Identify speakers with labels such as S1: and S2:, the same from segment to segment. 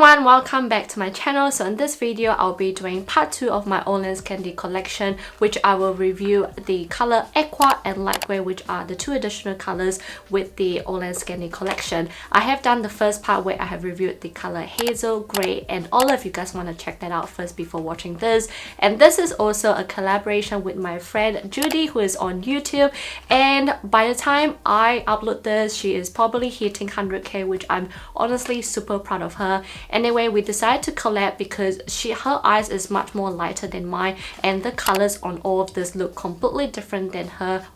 S1: everyone, welcome back to my channel. So in this video I'll be doing part 2 of my OLENS Scandi collection, which I will review the color Aqua and Light Grey, which are the two additional colors with the OLENS Scandi collection. I have done the first part where I have reviewed the color Hazel, Grey, and all of you guys want to check that out first before watching this. And this is also a collaboration with my friend Judy, who is on YouTube, and by the time I upload this she is probably hitting 100k, which I'm honestly super proud of her. Anyway, we decided to collab because her eyes is much more lighter than mine, and the colors on all of this look completely different than her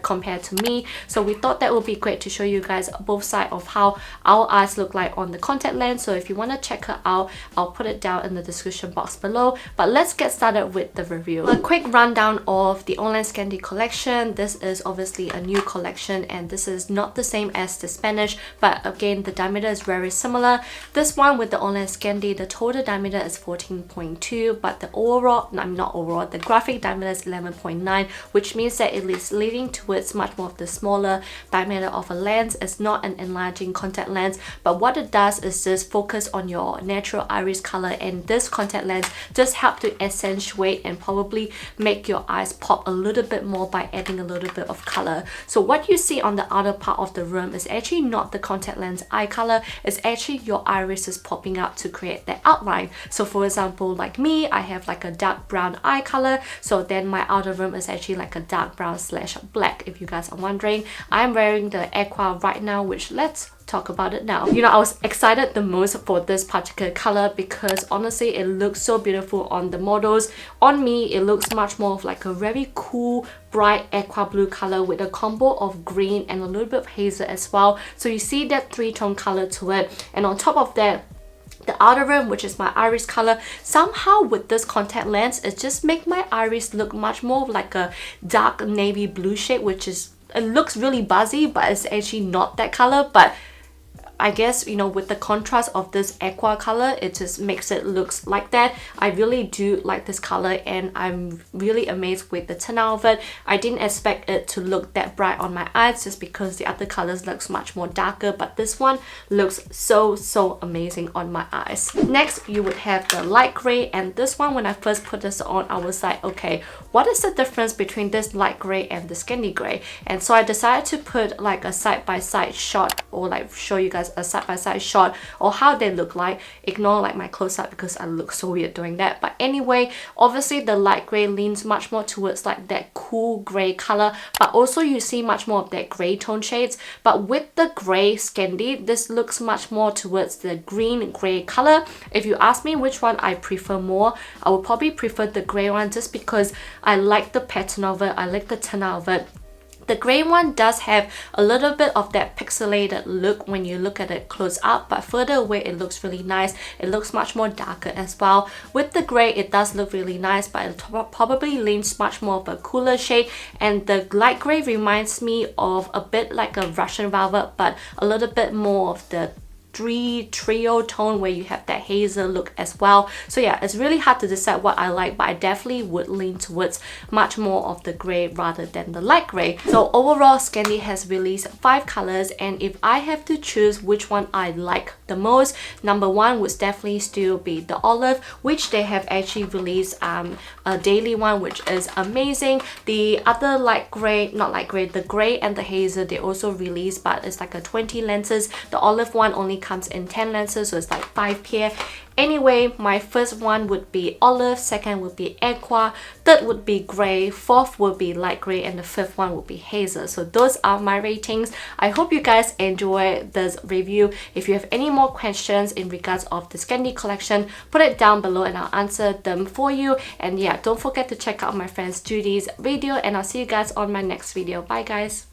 S1: compared to me. So we thought that would be great to show you guys both sides of how our eyes look like on the contact lens. So if you want to check her out, I'll put it down in the description box below. But let's get started with the review. A quick rundown of the OLENS Scandi collection. This is obviously a new collection, and this is not the same as the Spanish, but again the diameter is very similar. This one with the OLENS Scandi, the total diameter is 14.2, but the the graphic diameter is 11.9, which means that it is leading towards much more of the smaller diameter of a lens. It's not an enlarging contact lens, but what it does is just focus on your natural iris color, and this contact lens just help to accentuate and probably make your eyes pop a little bit more by adding a little bit of color. So what you see on the outer part of the room is actually not the contact lens eye color, it's actually your iris is popping out to create that outline. So for example, like me, I have like a dark brown eye color, so then my outer rim is actually like a dark brown slash black, if you guys are wondering. I'm wearing the Aqua right now, which let's talk about it now. You know, I was excited the most for this particular color because honestly it looks so beautiful on the models. On me it looks much more of like a very cool bright aqua blue color with a combo of green and a little bit of hazel as well. So you see that three-tone color to it, and on top of that, the outer rim, which is my iris color, somehow with this contact lens it just make my iris look much more like a dark navy blue shade, which is, it looks really buzzy but it's actually not that color. But I guess, you know, with the contrast of this aqua color, it just makes it looks like that. I really do like this color, and I'm really amazed with the turnout of it. I didn't expect it to look that bright on my eyes just because the other colors looks much more darker, but this one looks so amazing on my eyes. Next, you would have the light gray, and this one, when I first put this on, I was like, okay, what is the difference between this light gray and the Scandi gray? And so I decided to put like a side-by-side shot, or like show you guys a side-by-side shot or how they look like. Ignore like my close-up because I look so weird doing that. But anyway, obviously the light gray leans much more towards like that cool gray color, but also you see much more of that gray tone shades. But with the gray Scandi, this looks much more towards the green gray color. If you ask me which one I prefer more, I would probably prefer the gray one just because I like the pattern of it, I like the turnout of it. The grey one does have a little bit of that pixelated look when you look at it close up, but further away it looks really nice. It looks much more darker as well. With the grey, it does look really nice, but it probably leans much more of a cooler shade. And the light grey reminds me of a bit like a Russian velvet, but a little bit more of the trio tone where you have that hazel look as well. So yeah, it's really hard to decide what I like, but I definitely would lean towards much more of the grey rather than the light grey. So overall, Scandi has released 5 colors, and if I have to choose which one I like the most, number 1 would definitely still be the olive, which they have actually released a daily one, which is amazing. The other the grey and the hazel, they also released, but it's like a 20 lenses. The olive one only comes in 10 lenses, so it's like 5 pair. Anyway, my first one would be olive, second would be aqua, third would be grey, fourth would be light grey, and the fifth one would be hazel. So those are my ratings. I hope you guys enjoy this review. If you have any more questions in regards of the Scandi collection, put it down below and I'll answer them for you. And yeah, don't forget to check out my friend Judy's video, and I'll see you guys on my next video. Bye guys.